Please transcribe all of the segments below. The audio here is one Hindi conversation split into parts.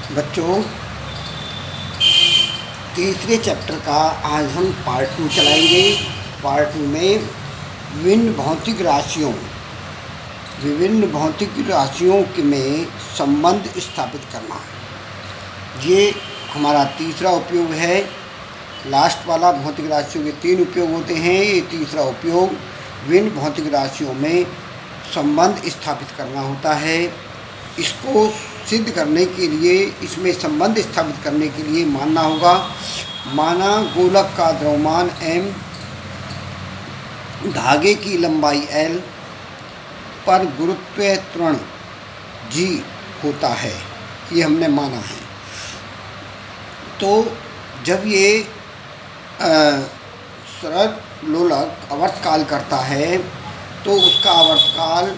बच्चों, तीसरे चैप्टर का आज हम पार्ट 2 चलाएंगे। पार्ट 2 में विभिन्न भौतिक राशियों में संबंध स्थापित करना, ये हमारा तीसरा उपयोग है। लास्ट वाला भौतिक राशियों के 3 उपयोग होते हैं, ये तीसरा उपयोग विभिन्न भौतिक राशियों में संबंध स्थापित करना होता है। इसको सिद्ध करने के लिए, इसमें संबंध स्थापित करने के लिए मानना होगा, माना गोलक का द्रव्यमान m, धागे की लंबाई l पर गुरुत्व त्वरण g होता है, ये हमने माना है। तो जब ये सरल लोलक आवर्तकाल करता है तो उसका आवर्तकाल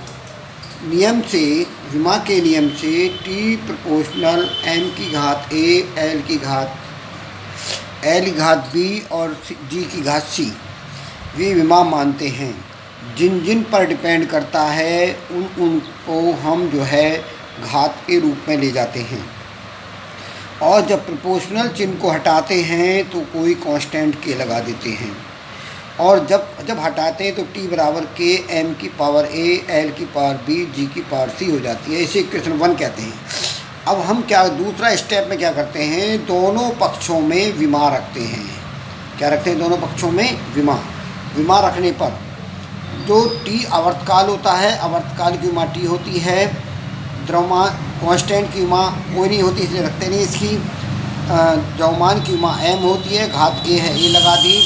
नियम से, विमा के नियम से t प्रोपोर्शनल m की घात a, l की घात b और g की घात c, वे विमा मानते हैं। जिन जिन पर डिपेंड करता है उनको हम जो है घात के रूप में ले जाते हैं, और जब प्रोपोर्शनल चिन्ह को हटाते हैं तो कोई कांस्टेंट k लगा देते हैं, और जब हटाते हैं तो t बराबर k, m की पावर a, l की पावर b, g की पावर c हो जाती है। इसे इक्वेशन 1 कहते हैं। अब हम दूसरा स्टेप में क्या करते हैं, दोनों पक्षों में विमा रखते हैं। क्या रखते हैं? दोनों पक्षों में विमा रखने पर जो t आवर्तकाल होता है, आवर्तकाल की विमा t होती है, द्रव्यमान कांस्टेंट की विमा कोई नहीं होती इसलिए रखते नहीं। इसकी द्रव्यमान की विमा m होती है, घात a है, a लगा दी।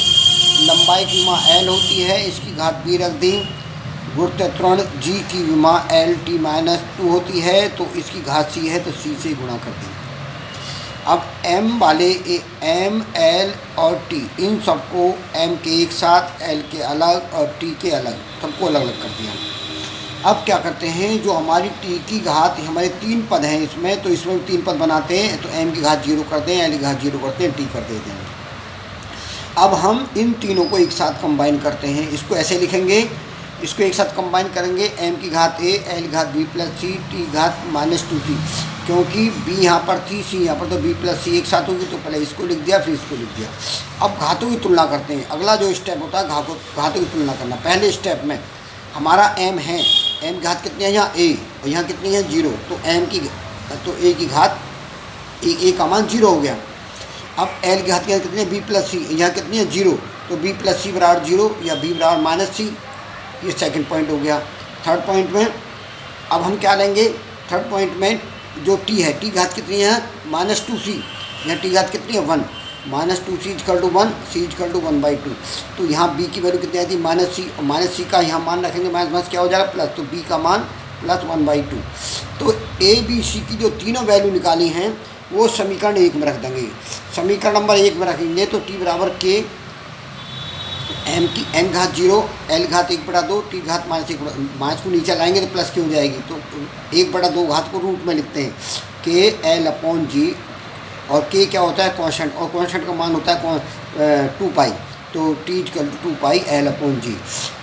लंबाई की विमा l होती है, इसकी घात b रख दी। गुरुत्व त्वरण g की विमा L-T-2 होती है, तो इसकी घात c है, तो c से गुणा कर दें। अब m वाले m, l और t, इन सबको m के एक साथ, l के अलग और t के अलग, सबको अलग अलग कर दिया। अब क्या करते हैं, जो हमारी t की घात, हमारे 3 पद हैं इसमें, तो इसमें भी 3 पद बनाते हैं, तो m की घात 0 कर दें, l की घात 0 करते हैं, t कर देते हैं। अब हम इन तीनों को एक साथ कंबाइन करते हैं। इसको ऐसे लिखेंगे, इसको एक साथ कंबाइन करेंगे, m की घात a, l की घात b प्लस c, t की घात -2c, क्योंकि b यहाँ पर थी, c यहाँ पर, तो b प्लस c एक साथ होगी, तो पहले इसको लिख दिया, फिर इसको लिख दिया। अब घातों की तुलना करते हैं। अगला जो स्टेप होता है घातों की तुलना करना। पहले स्टेप में हमारा m है, m की घात कितनी है यहाँ a, और यहाँ कितनी है 0, तो a की घात a का मान 0 हो गया। अब l की घात कितनी है b प्लस c, यहाँ कितनी है 0, तो b प्लस सी बराबर 0 या b बराबर -c, ये सेकंड पॉइंट हो गया। थर्ड पॉइंट में अब हम क्या लेंगे, थर्ड पॉइंट में जो t है, t घात कितनी है -2c, यहाँ t घात कितनी है 1, -2c = 1, c = 1/2, तो यहाँ b की वैल्यू कितनी आती है -c, और -c का यहाँ मान रखेंगे, माइनस क्या हो जाएगा प्लस, तो b का मान +1/2। तो a, b, c की जो तीनों वैल्यू निकाली हैं वो समीकरण 1 में रख देंगे। समीकरण नंबर 1 में रखेंगे तो t बराबर k, m की n घात 0, l घात 1/2, t घात -1, माइनस को नीचे लाएंगे तो प्लस की हो जाएगी, तो 1/2 घात को रूट में लिखते हैं, k l/g, और k क्या होता है कांस्टेंट, और कांस्टेंट का मान होता है 2π, तो t = 2π l/g।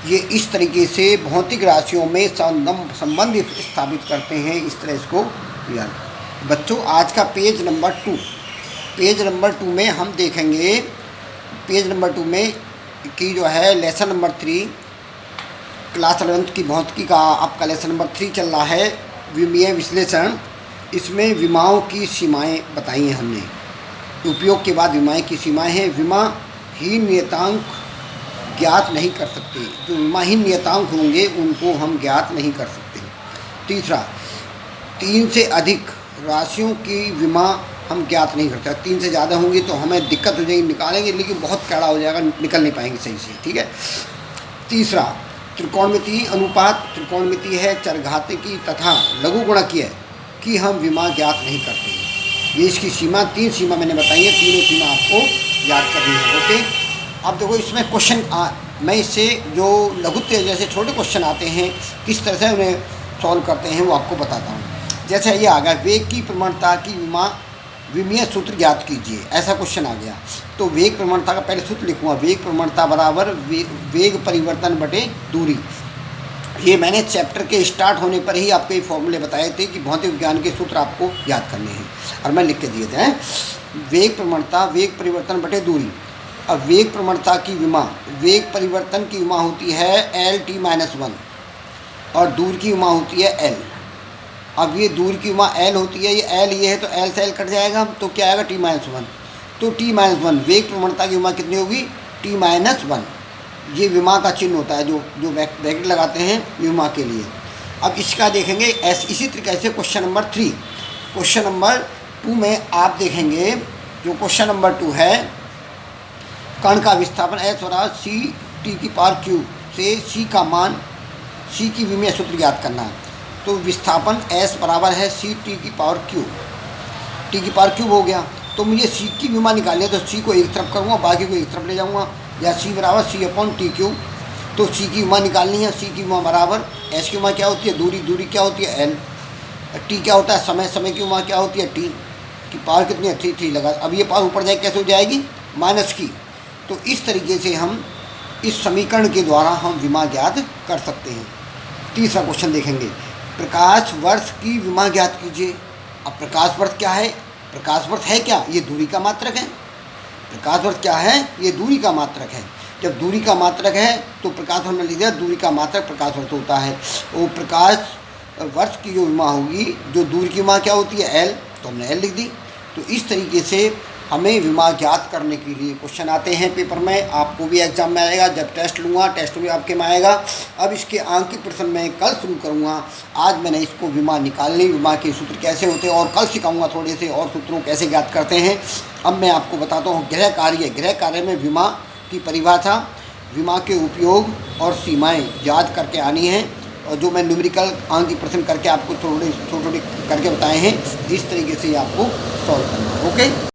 ये इस तरीके से भौतिक राशियों में संबंध स्थापित करते हैं। इस तरह इसको याद। बच्चों, आज का पेज नंबर 2 में हम देखेंगे, पेज नंबर 2 में की जो है लेसन नंबर 3, क्लास 11 की भौतिकी का आपका लेसन नंबर 3 चल रहा है, विमीय विश्लेषण। इसमें विमाओं की सीमाएं बताई हैं हमने, उपयोग के बाद विमाएं की सीमाएं हैं। विमाहीन नियतांक ज्ञात नहीं कर सकते, जो विमाहीन नियतांक होंगे उनको हम ज्ञात नहीं कर सकते। तीसरा, 3 से अधिक राशियों की विमा हम ज्ञात नहीं करते। 3 से ज़्यादा होंगी तो हमें दिक्कत हो जाएगी, निकालेंगे लेकिन बहुत कड़ा हो जाएगा, निकल नहीं पाएंगे सही से, ठीक है। तीसरा, त्रिकोणमितीय अनुपात। त्रिकोणमितीय है, चरघातांकी तथा लघुगुणकीय की हम विमा ज्ञात नहीं करते। ये इसकी सीमा, 3 सीमा मैंने बताई है, तीनों सीमा आपको याद करनी है, ओके। अब देखो इसमें क्वेश्चन, मैं इससे जो लघुत्य जैसे छोटे क्वेश्चन आते हैं किस तरह से उन्हें सॉल्व करते हैं वो आपको बताता हूँ। जैसे ये आ गया, वेग की प्रवणता की विमीय सूत्र ज्ञात कीजिए, ऐसा क्वेश्चन आ गया। तो वेग प्रवणता का पहले सूत्र लिखूँगा, वेग प्रवणता बराबर वेग परिवर्तन बटे दूरी। ये मैंने चैप्टर के स्टार्ट होने पर ही आपको ये फॉर्मूले बताए थे कि भौतिक विज्ञान के सूत्र आपको याद करने हैं, और मैं लिख के दिए थे। वेग प्रवणता, वेग परिवर्तन बटे दूरी। अब वेग प्रवणता की विमा, वेग परिवर्तन की विमा होती है L(t-1) और दूर की विमा होती है L। अब ये दूर की विमा L होती है, ये L ये है तो L से L कट जाएगा, तो क्या आएगा t-1। तो t-1 वेग प्रवणता की विमा कितनी होगी, t-1। ये विमा का चिन्ह होता है जो ब्रैकेट लगाते हैं विमा के लिए। अब इसका देखेंगे इसी तरीके से क्वेश्चन नंबर 3। क्वेश्चन नंबर 2 में आप देखेंगे, जो क्वेश्चन नंबर 2 है, कण का विस्थापन S बराबर c(t⁵) से c का मान, c की विमीय सूत्र ज्ञात करना है। तो विस्थापन S बराबर है c(t⁵) t³ हो गया। तो मुझे c की विमा निकालनी है, तो c को एक तरफ करूँगा, बाकी को एक तरफ ले जाऊँगा, या c बराबर c/t³। तो c की विमा निकालनी है, c की विमा बराबर S की विमा क्या होती है, दूरी क्या होती है L, t क्या होता है समय की विमा क्या होती है t की पावर कितनी है 3 लगा। अब ये पावर ऊपर जाए कैसे हो जाएगी, माइनस की। तो इस तरीके से हम इस समीकरण के द्वारा हम विमा ज्ञात कर सकते हैं। तीसरा क्वेश्चन देखेंगे, प्रकाश वर्ष की विमा ज्ञात कीजिए। अब प्रकाश वर्ष क्या है, प्रकाश वर्ष है क्या, ये दूरी का मात्रक है। प्रकाश वर्ष क्या है, ये दूरी का मात्रक है। जब दूरी का मात्रक है तो प्रकाश वर्ष में लिख दिया, दूरी का मात्रक प्रकाश वर्ष होता है। वो प्रकाश वर्ष की जो विमा होगी, जो दूरी की विमा क्या होती है L, तो हमने L लिख दी। तो इस तरीके से हमें विमा ज्ञात करने के लिए क्वेश्चन आते हैं पेपर में, आपको भी एग्जाम में आएगा। जब टेस्ट लूँगा, टेस्ट में आपके में आएगा। अब इसके अंकित प्रश्न मैं कल शुरू करूँगा। आज मैंने इसको विमा निकालने, विमा के सूत्र कैसे होते हैं, और कल सिखाऊंगा थोड़े से और सूत्रों कैसे ज्ञात करते हैं। अब मैं आपको बताता हूँ गृह कार्य में विमा की परिभाषा, विमा के उपयोग और सीमाएँ याद करके आनी है। और जो मैं न्यूमेरिकल अंक प्रश्न करके आपको थोड़े करके बताए हैं, इस तरीके से आपको सॉल्व करना है। ओके।